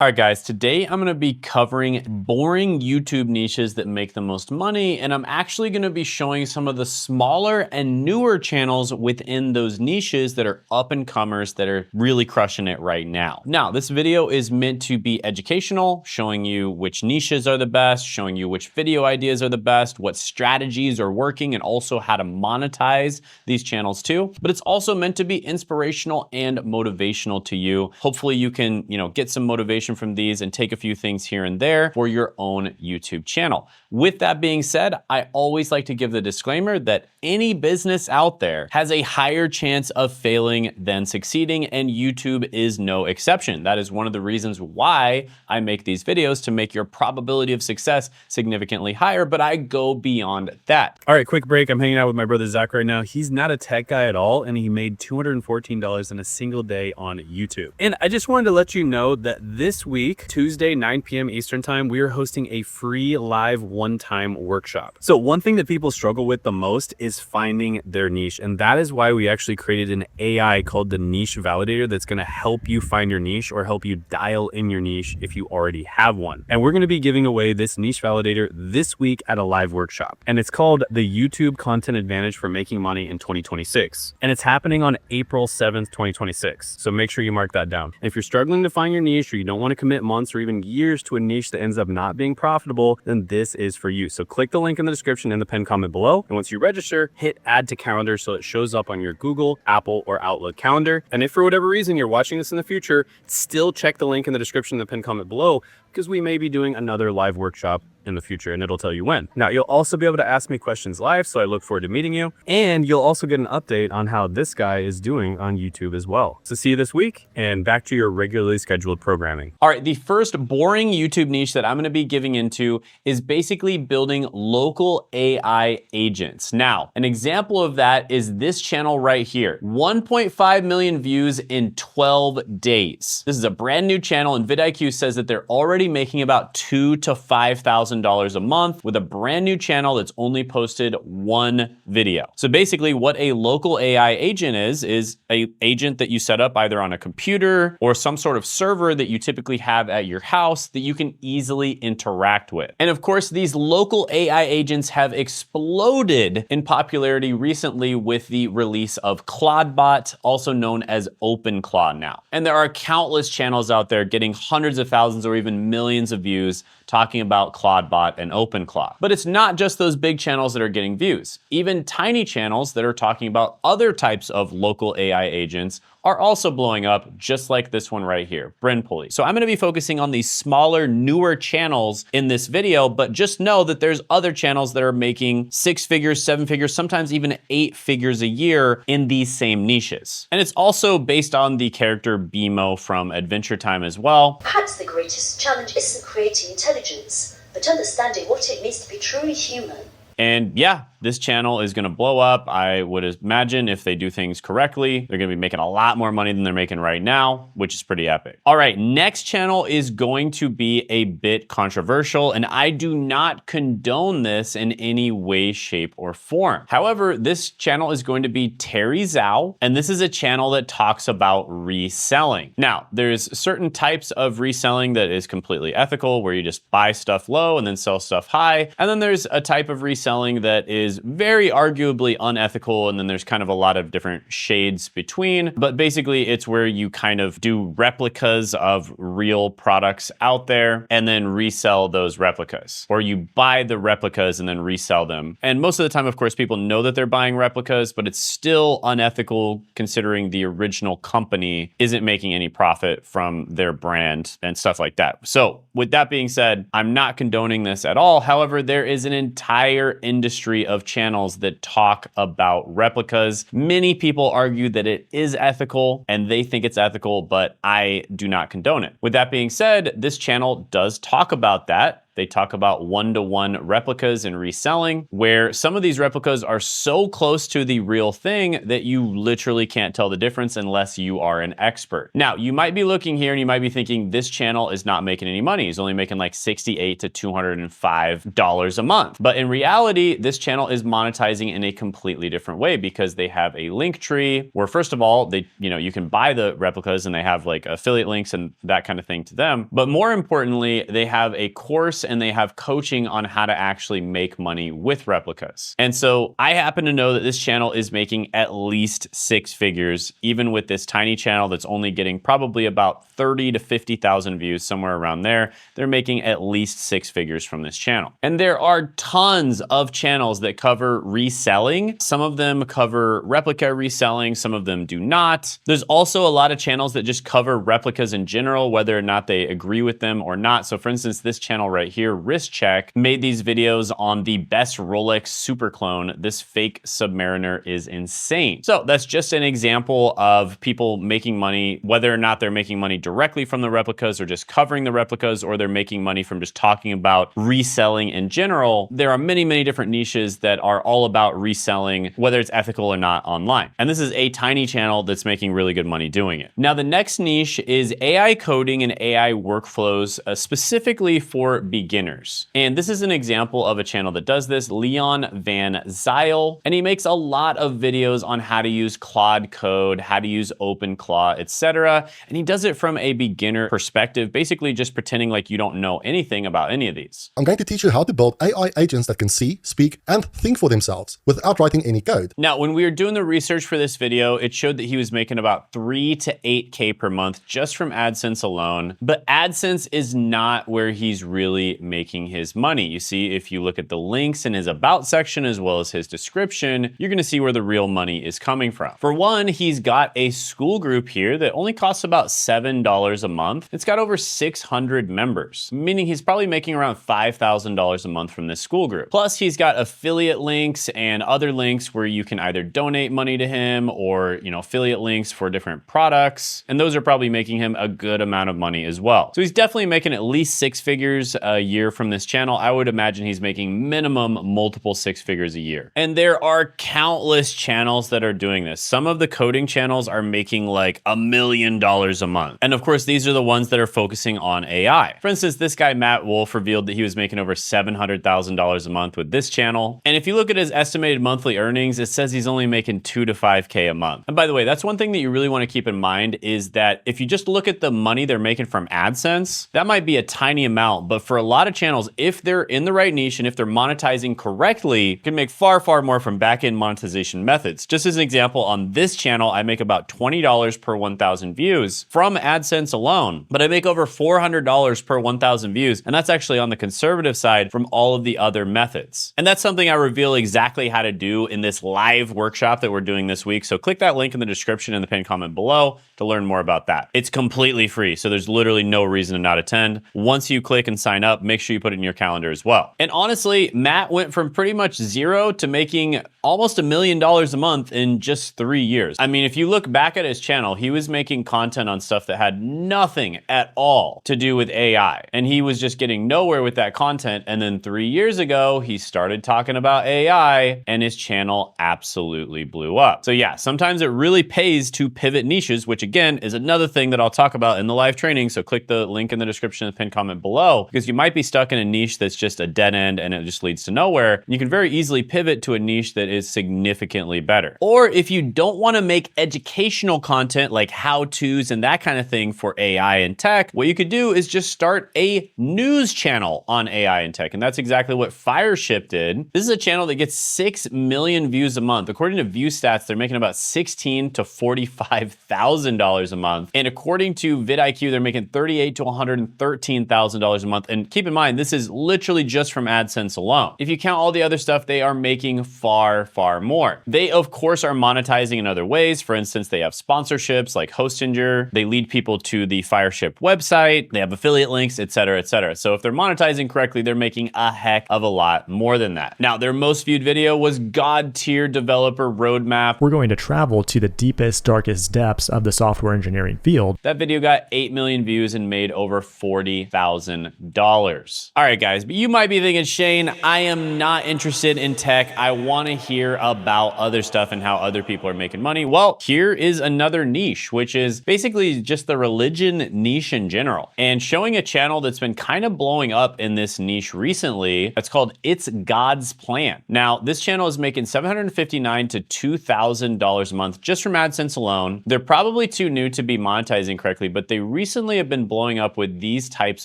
All right, guys, today I'm gonna be covering boring YouTube niches that make the most money, and I'm actually gonna be showing some of the smaller and newer channels within those niches that are up and comers that are really crushing it right now. Now, this video is meant to be educational, showing you which niches are the best, showing you which video ideas are the best, what strategies are working, and also how to monetize these channels too. But it's also meant to be inspirational and motivational to you. Hopefully you can, get some motivation from these and take a few things here and there for your own YouTube channel. With that being said, I always like to give the disclaimer that any business out there has a higher chance of failing than succeeding, and YouTube is no exception. That is one of the reasons why I make these videos, to make your probability of success significantly higher, but I go beyond that. All right, quick break. I'm hanging out with my brother Zach right now. He's not a tech guy at all, and he made $214 in a single day on YouTube. And I just wanted to let you know that this week, Tuesday, 9 p.m. Eastern time, we are hosting a free live one-time workshop. So one thing that people struggle with the most is finding their niche. And that is why we actually created an AI called the Niche Validator that's gonna help you find your niche, or help you dial in your niche if you already have one. And we're gonna be giving away this Niche Validator this week at a live workshop. And it's called the YouTube Content Advantage for Making Money in 2026. And it's happening on April 7th, 2026. So make sure you mark that down. And if you're struggling to find your niche, or you don't want to commit months or even years to a niche that ends up not being profitable, then this is for you. So click the link in the description in the pinned comment below. And once you register, hit add to calendar so it shows up on your Google, Apple, or Outlook calendar. And if for whatever reason you're watching this in the future, still check the link in the description in the pinned comment below, because we may be doing another live workshop in the future, and it'll tell you when. Now, you'll also be able to ask me questions live, so I look forward to meeting you. And you'll also get an update on how this guy is doing on YouTube as well. So see you this week, and back to your regularly scheduled programming. All right, the first boring YouTube niche that I'm gonna be giving into is basically building local AI agents. Now, an example of that is this channel right here. 1.5 million views in 12 days. This is a brand new channel, and vidIQ says that they're already making about $2,000 to $5,000 a month with a brand new channel that's only posted one video. So basically what a local AI agent is a agent that you set up either on a computer or some sort of server that you typically have at your house that you can easily interact with. And of course, these local AI agents have exploded in popularity recently with the release of Claudebot, also known as OpenClaw now. And there are countless channels out there getting hundreds of thousands or even millions of views talking about Claudebot and OpenClaw. But it's not just those big channels that are getting views. Even tiny channels that are talking about other types of local AI agents are also blowing up, just like this one right here, Brinpully. So I'm gonna be focusing on these smaller, newer channels in this video, but just know that there's other channels that are making 6 figures, 7 figures, sometimes even 8 figures a year in these same niches. And it's also based on the character BMO from Adventure Time as well. Perhaps the greatest challenge isn't creating intelligence, but understanding what it means to be truly human. And yeah, this channel is gonna blow up. I would imagine if they do things correctly, they're gonna be making a lot more money than they're making right now, which is pretty epic. All right, next channel is going to be a bit controversial, and I do not condone this in any way, shape, or form. However, this channel is going to be Terry Zhao, and this is a channel that talks about reselling. Now, there's certain types of reselling that is completely ethical, where you just buy stuff low and then sell stuff high. And then there's a type of reselling that is very arguably unethical, and then there's kind of a lot of different shades between. But basically, it's where you kind of do replicas of real products out there and then resell those replicas. Or you buy the replicas and then resell them. And most of the time, of course, people know that they're buying replicas, but it's still unethical considering the original company isn't making any profit from their brand and stuff like that. So with that being said, I'm not condoning this at all. However, there is an entire industry of channels that talk about replicas. Many people argue that it is ethical and they think it's ethical, but I do not condone it. With that being said, this channel does talk about that. They talk about one-to-one replicas and reselling, where some of these replicas are so close to the real thing that you literally can't tell the difference unless you are an expert. Now, you might be looking here and you might be thinking this channel is not making any money. He's only making like $68 to $205 a month. But in reality, this channel is monetizing in a completely different way because they have a link tree where, first of all, you can buy the replicas and they have like affiliate links and that kind of thing to them. But more importantly, they have a course and they have coaching on how to actually make money with replicas. And so I happen to know that this channel is making at least 6 figures, even with this tiny channel that's only getting probably about 30 to 50,000 views, somewhere around there. They're making at least 6 figures from this channel. And there are tons of channels that cover reselling. Some of them cover replica reselling, some of them do not. There's also a lot of channels that just cover replicas in general, whether or not they agree with them or not. So for instance, this channel right here, Wrist Check, made these videos on the best Rolex super clone. This fake Submariner is insane. So that's just an example of people making money, whether or not they're making money directly from the replicas or just covering the replicas, or they're making money from just talking about reselling in general. There are many, many different niches that are all about reselling, whether it's ethical or not online. And this is a tiny channel that's making really good money doing it. Now, the next niche is AI coding and AI workflows, specifically for beginners. And this is an example of a channel that does this, Leon Van Zyl, and he makes a lot of videos on how to use Claude Code, how to use OpenClaw, etc. And he does it from a beginner perspective, basically just pretending like you don't know anything about any of these. I'm going to teach you how to build AI agents that can see, speak, and think for themselves without writing any code. Now, when we were doing the research for this video, it showed that he was making about 3 to 8K per month just from AdSense alone. But AdSense is not where he's really making his money. You see, if you look at the links in his About section as well as his description, you're gonna see where the real money is coming from. For one, he's got a school group here that only costs about $7 a month. It's got over 600 members, meaning he's probably making around $5,000 a month from this school group. Plus, he's got affiliate links and other links where you can either donate money to him or, affiliate links for different products. And those are probably making him a good amount of money as well. So he's definitely making at least 6 figures a year from this channel. I would imagine he's making minimum multiple 6 figures a year. And there are countless channels that are doing this. Some of the coding channels are making like $1 million a month. And of course, these are the ones that are focusing on AI. For instance, this guy, Matt Wolf, revealed that he was making over $700,000 a month with this channel. And if you look at his estimated monthly earnings, it says he's only making 2 to 5K a month. And by the way, that's one thing that you really want to keep in mind is that if you just look at the money they're making from AdSense, that might be a tiny amount, but for a lot of channels, if they're in the right niche and if they're monetizing correctly, can make far, far more from back-end monetization methods. Just as an example, on this channel, I make about $20 per 1,000 views from AdSense alone, but I make over $400 per 1,000 views, and that's actually on the conservative side from all of the other methods. And that's something I reveal exactly how to do in this live workshop that we're doing this week. So click that link in the description in the pinned comment below to learn more about that. It's completely free, so there's literally no reason to not attend. Once you click and sign up, make sure you put it in your calendar as well. And honestly, Matt went from pretty much zero to making almost $1 million a month in just 3 years. I mean, if you look back at his channel, he was making content on stuff that had nothing at all to do with AI. And he was just getting nowhere with that content. And then 3 years ago, he started talking about AI and his channel absolutely blew up. So yeah, sometimes it really pays to pivot niches, which again is another thing that I'll talk about in the live training. So click the link in the description and the pinned comment below, because you might be stuck in a niche that's just a dead end and it just leads to nowhere. You can very easily pivot to a niche that is significantly better. Or if you don't want to make educational content like how-tos and that kind of thing for AI and tech, what you could do is just start a news channel on AI and tech. And that's exactly what Fireship did. This is a channel that gets 6 million views a month. According to View Stats, they're making about $16,000 to $45,000 a month. And according to vidIQ, they're making $38,000 to $113,000 a month. And keep in mind, this is literally just from AdSense alone. If you count all the other stuff, they are making far, far more. They, of course, are monetizing in other ways. For instance, they have sponsorships like Hostinger. They lead people to the Fireship website. They have affiliate links, et cetera, et cetera. So if they're monetizing correctly, they're making a heck of a lot more than that. Now, their most viewed video was God tier developer roadmap. We're going to travel to the deepest, darkest depths of the software engineering field. That video got 8 million views and made over $40,000. All right, guys, but you might be thinking, Shane, I am not interested in tech. I want to hear about other stuff and how other people are making money. Well, here is another niche, which is basically just the religion niche in general, and showing a channel that's been kind of blowing up in this niche recently. It's called It's God's Plan. Now, this channel is making $759 to $2,000 a month just from AdSense alone. They're probably too new to be monetizing correctly, but they recently have been blowing up with these types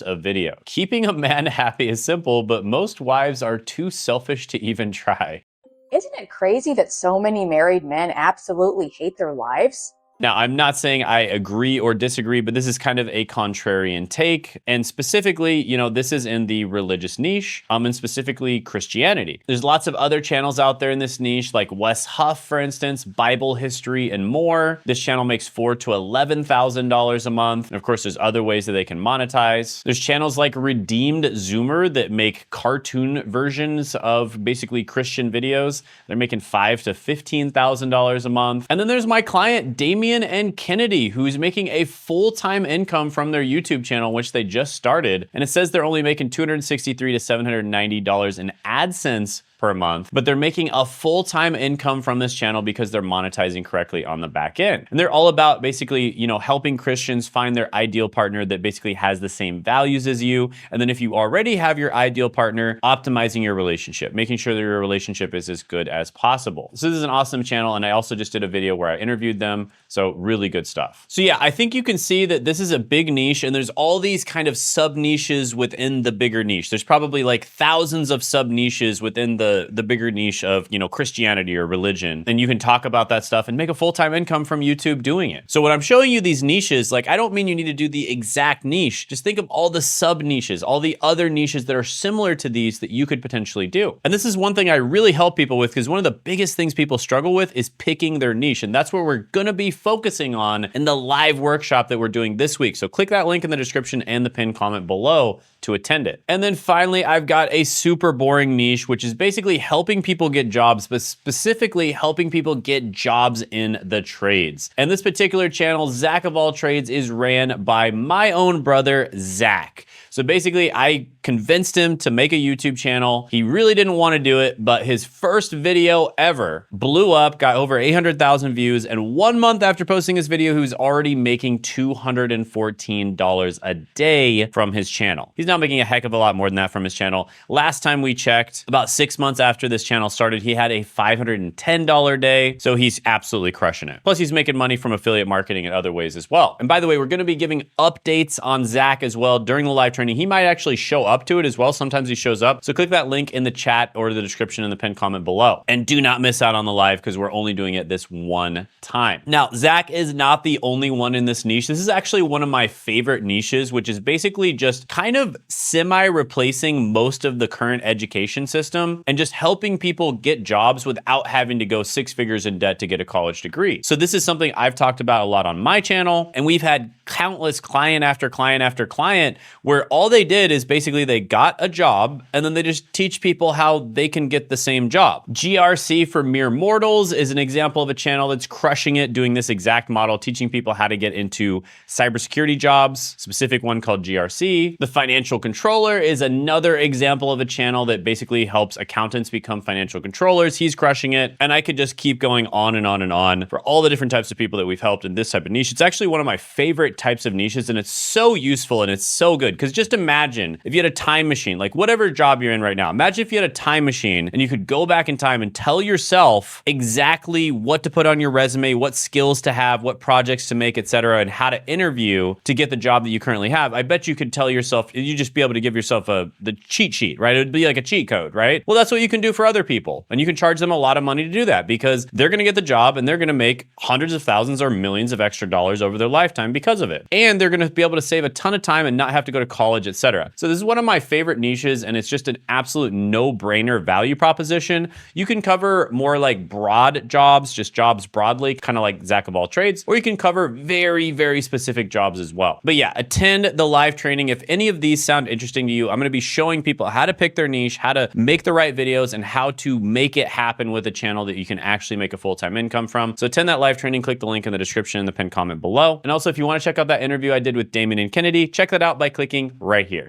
of video. Keeping a man happy is simple, but most wives are too selfish to even try. Isn't it crazy that so many married men absolutely hate their lives? Now, I'm not saying I agree or disagree, but this is kind of a contrarian take. And specifically, you know, this is in the religious niche, and specifically Christianity. There's lots of other channels out there in this niche, like Wes Huff, for instance, Bible history, and more. This channel makes $4,000 to $11,000 a month. And of course, there's other ways that they can monetize. There's channels like Redeemed Zoomer that make cartoon versions of basically Christian videos. They're making $5,000 to $15,000 a month. And then there's my client, Damien and Kennedy, who's making a full-time income from their YouTube channel, which they just started. And it says they're only making $263 to $790 in AdSense per month, but they're making a full-time income from this channel because they're monetizing correctly on the back end. And they're all about basically, you know, helping Christians find their ideal partner that basically has the same values as you. And then if you already have your ideal partner, optimizing your relationship, making sure that your relationship is as good as possible. So this is an awesome channel. And I also just did a video where I interviewed them. So really good stuff. So yeah, I think you can see that this is a big niche and there's all these kind of sub niches within the bigger niche. There's probably like thousands of sub niches within the bigger niche of, you know, Christianity or religion. And you can talk about that stuff and make a full-time income from YouTube doing it. So when I'm showing you these niches, like, I don't mean you need to do the exact niche. Just think of all the sub niches, all the other niches that are similar to these that you could potentially do. And this is one thing I really help people with, because one of the biggest things people struggle with is picking their niche. And that's where we're going to be focusing on in the live workshop that we're doing this week. So click that link in the description and the pinned comment below to attend it. And then finally, I've got a super boring niche, which is basically helping people get jobs, but specifically helping people get jobs in the trades. And this particular channel, Zach of All Trades, is ran by my own brother, Zach. So basically, I convinced him to make a YouTube channel. He really didn't want to do it, but his first video ever blew up, got over 800,000 views, and 1 month after posting his video, he was already making $214 a day from his channel. He's now making a heck of a lot more than that from his channel. Last time we checked, about 6 months after this channel started, he had a $510 day, so he's absolutely crushing it. Plus, he's making money from affiliate marketing and other ways as well. And by the way, we're gonna be giving updates on Zach as well during the live training. He might actually show up to it as well. Sometimes he shows up. So click that link in the chat or the description in the pinned comment below. And do not miss out on the live because we're only doing it this one time. Now, Zach is not the only one in this niche. This is actually one of my favorite niches, which is basically just kind of semi-replacing most of the current education system and just helping people get jobs without having to go 6 figures in debt to get a college degree. So this is something I've talked about a lot on my channel, and we've had countless client after client after client where all they did is basically they got a job and then they just teach people how they can get the same job. GRC for Mere Mortals is an example of a channel that's crushing it, doing this exact model, teaching people how to get into cybersecurity jobs, specific one called GRC. The Financial Controller is another example of a channel that basically helps accountants become financial controllers. He's crushing it. And I could just keep going on and on and on for all the different types of people that we've helped in this type of niche. It's actually one of my favorite types of niches, and it's so useful and it's so good. Because just imagine if you had a time machine, like whatever job you're in right now, imagine if you had a time machine and you could go back in time and tell yourself exactly what to put on your resume, what skills to have, what projects to make, etc., and how to interview to get the job that you currently have. I bet you could tell yourself, you'd just be able to give yourself the cheat sheet, right? It would be like a cheat code, right? Well, that's what you can do for other people. And you can charge them a lot of money to do that because they're going to get the job and they're going to make hundreds of thousands or millions of extra dollars over their lifetime because of it. And they're going to be able to save a ton of time and not have to go to college, etc. So this is one of my favorite niches, and it's just an absolute no-brainer value proposition. You can cover more like broad jobs, just jobs broadly, kind of like Zach of All Trades, or you can cover very, very specific jobs as well. But yeah, attend the live training. If any of these sound interesting to you, I'm going to be showing people how to pick their niche, how to make the right videos, and how to make it happen with a channel that you can actually make a full-time income from. So attend that live training, click the link in the description in the pinned comment below. And also, if you want to check out that interview I did with Damien and Kennedy, check that out by clicking right here.